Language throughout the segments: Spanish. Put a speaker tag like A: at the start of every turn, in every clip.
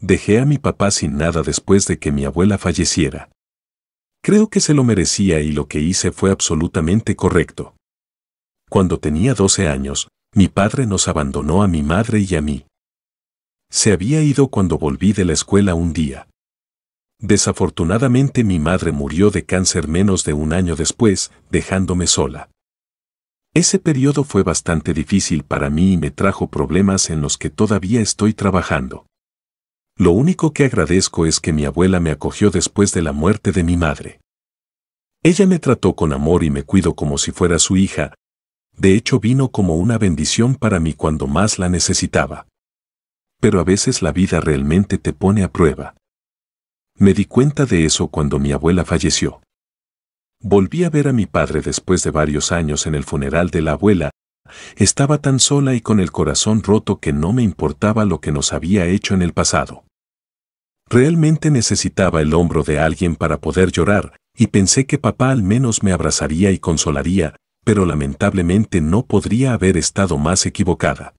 A: Dejé a mi papá sin nada después de que mi abuela falleciera. Creo que se lo merecía y lo que hice fue absolutamente correcto. Cuando tenía 12 años, mi padre nos abandonó a mi madre y a mí. Se había ido cuando volví de la escuela un día. Desafortunadamente mi madre murió de cáncer menos de un año después, dejándome sola. Ese periodo fue bastante difícil para mí y me trajo problemas en los que todavía estoy trabajando. Lo único que agradezco es que mi abuela me acogió después de la muerte de mi madre. Ella me trató con amor y me cuidó como si fuera su hija. De hecho, vino como una bendición para mí cuando más la necesitaba. Pero a veces la vida realmente te pone a prueba. Me di cuenta de eso cuando mi abuela falleció. Volví a ver a mi padre después de varios años en el funeral de la abuela. Estaba tan sola y con el corazón roto que no me importaba lo que nos había hecho en el pasado. Realmente necesitaba el hombro de alguien para poder llorar, y pensé que papá al menos me abrazaría y consolaría, pero lamentablemente no podría haber estado más equivocada.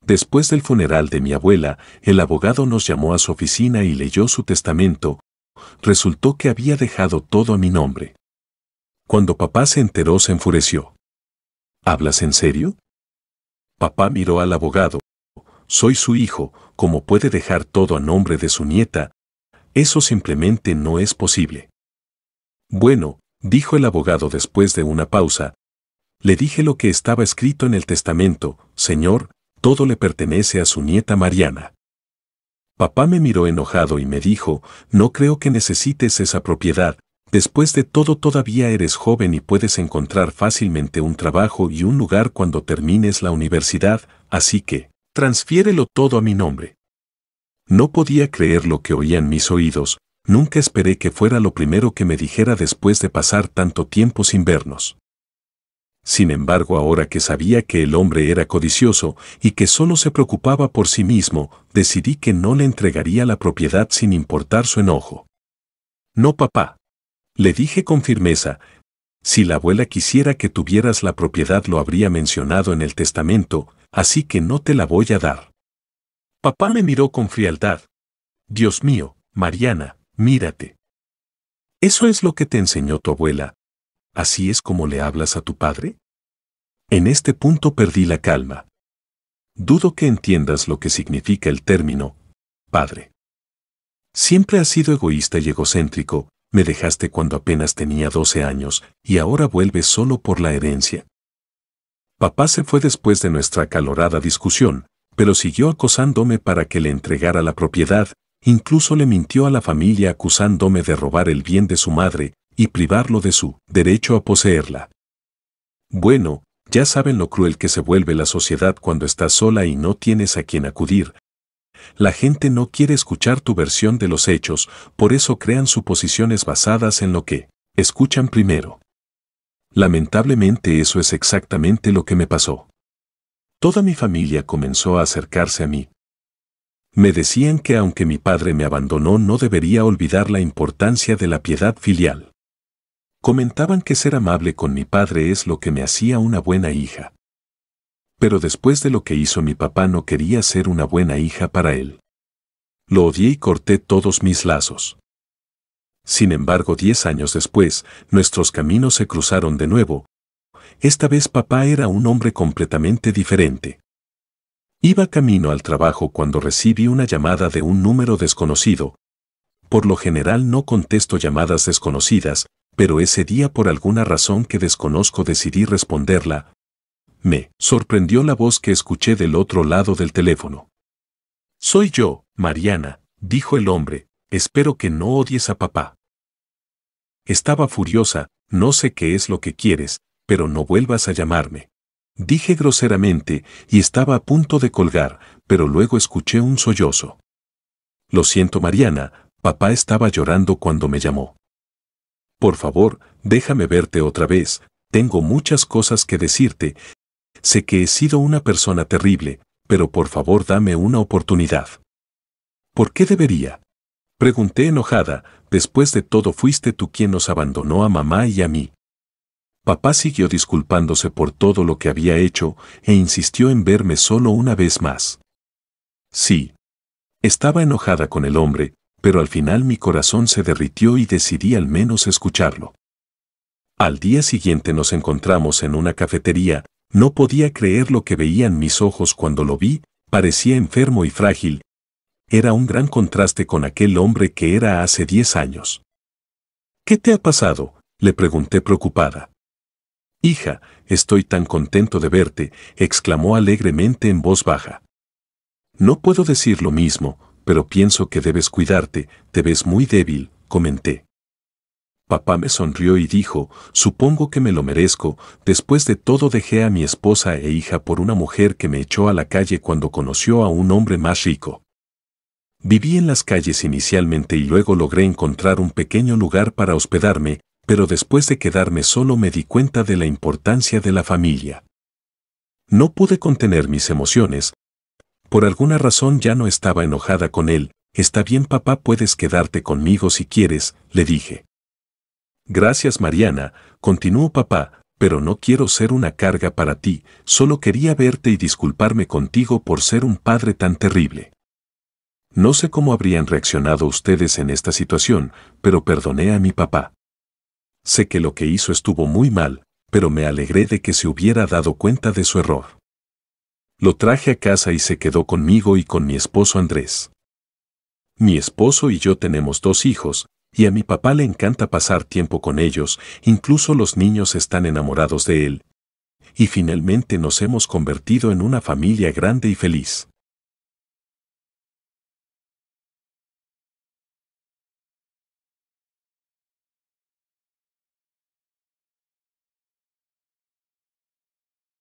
A: Después del funeral de mi abuela, el abogado nos llamó a su oficina y leyó su testamento. Resultó que había dejado todo a mi nombre. Cuando papá se enteró, se enfureció. ¿Hablas en serio? Papá miró al abogado. Soy su hijo, ¿cómo puede dejar todo a nombre de su nieta? Eso simplemente no es posible. Bueno, dijo el abogado después de una pausa. Le dije lo que estaba escrito en el testamento, señor, todo le pertenece a su nieta Mariana. Papá me miró enojado y me dijo, no creo que necesites esa propiedad, después de todo todavía eres joven y puedes encontrar fácilmente un trabajo y un lugar cuando termines la universidad, así que, transfiérelo todo a mi nombre. No podía creer lo que oían mis oídos, nunca esperé que fuera lo primero que me dijera después de pasar tanto tiempo sin vernos. Sin embargo, ahora que sabía que el hombre era codicioso y que solo se preocupaba por sí mismo, decidí que no le entregaría la propiedad sin importar su enojo. No, papá. Le dije con firmeza, si la abuela quisiera que tuvieras la propiedad lo habría mencionado en el testamento, así que no te la voy a dar. Papá me miró con frialdad. Dios mío, Mariana, mírate. ¿Eso es lo que te enseñó tu abuela? ¿Así es como le hablas a tu padre? En este punto perdí la calma. Dudo que entiendas lo que significa el término padre. Siempre has sido egoísta y egocéntrico, me dejaste cuando apenas tenía 12 años y ahora vuelves solo por la herencia. Papá se fue después de nuestra acalorada discusión, pero siguió acosándome para que le entregara la propiedad, incluso le mintió a la familia acusándome de robar el bien de su madre y privarlo de su derecho a poseerla. Bueno, ya saben lo cruel que se vuelve la sociedad cuando estás sola y no tienes a quien acudir. La gente no quiere escuchar tu versión de los hechos, por eso crean suposiciones basadas en lo que escuchan primero. Lamentablemente eso es exactamente lo que me pasó. Toda mi familia comenzó a acercarse a mí. Me decían que aunque mi padre me abandonó no debería olvidar la importancia de la piedad filial. Comentaban que ser amable con mi padre es lo que me hacía una buena hija. Pero después de lo que hizo mi papá no quería ser una buena hija para él. Lo odié y corté todos mis lazos. Sin embargo, 10 años después, nuestros caminos se cruzaron de nuevo. Esta vez papá era un hombre completamente diferente. Iba camino al trabajo cuando recibí una llamada de un número desconocido. Por lo general no contesto llamadas desconocidas, pero ese día por alguna razón que desconozco decidí responderla. Me sorprendió la voz que escuché del otro lado del teléfono. Soy yo, Mariana, dijo el hombre, espero que no odies a papá. Estaba furiosa, no sé qué es lo que quieres, pero no vuelvas a llamarme. Dije groseramente y estaba a punto de colgar, pero luego escuché un sollozo. Lo siento, Mariana, papá estaba llorando cuando me llamó. Por favor, déjame verte otra vez, tengo muchas cosas que decirte. Sé que he sido una persona terrible, pero por favor dame una oportunidad. ¿Por qué debería? Pregunté enojada, después de todo fuiste tú quien nos abandonó a mamá y a mí. Papá siguió disculpándose por todo lo que había hecho e insistió en verme solo una vez más. Sí. Estaba enojada con el hombre, pero al final mi corazón se derritió y decidí al menos escucharlo. Al día siguiente nos encontramos en una cafetería. No podía creer lo que veían mis ojos cuando lo vi. Parecía enfermo y frágil. Era un gran contraste con aquel hombre que era hace 10 años. ¿Qué te ha pasado?, le pregunté preocupada. Hija, estoy tan contento de verte, exclamó alegremente en voz baja. No puedo decir lo mismo, pero pienso que debes cuidarte, te ves muy débil, comenté. Papá me sonrió y dijo, supongo que me lo merezco, después de todo dejé a mi esposa e hija por una mujer que me echó a la calle cuando conoció a un hombre más rico. Viví en las calles inicialmente y luego logré encontrar un pequeño lugar para hospedarme, pero después de quedarme solo me di cuenta de la importancia de la familia. No pude contener mis emociones. Por alguna razón ya no estaba enojada con él. Está bien, papá, puedes quedarte conmigo si quieres, le dije. Gracias, Mariana, continuó papá, pero no quiero ser una carga para ti, solo quería verte y disculparme contigo por ser un padre tan terrible. No sé cómo habrían reaccionado ustedes en esta situación, pero perdoné a mi papá. Sé que lo que hizo estuvo muy mal, pero me alegré de que se hubiera dado cuenta de su error. Lo traje a casa y se quedó conmigo y con mi esposo Andrés. Mi esposo y yo tenemos 2 hijos, y a mi papá le encanta pasar tiempo con ellos, incluso los niños están enamorados de él. Y finalmente nos hemos convertido en una familia grande y feliz.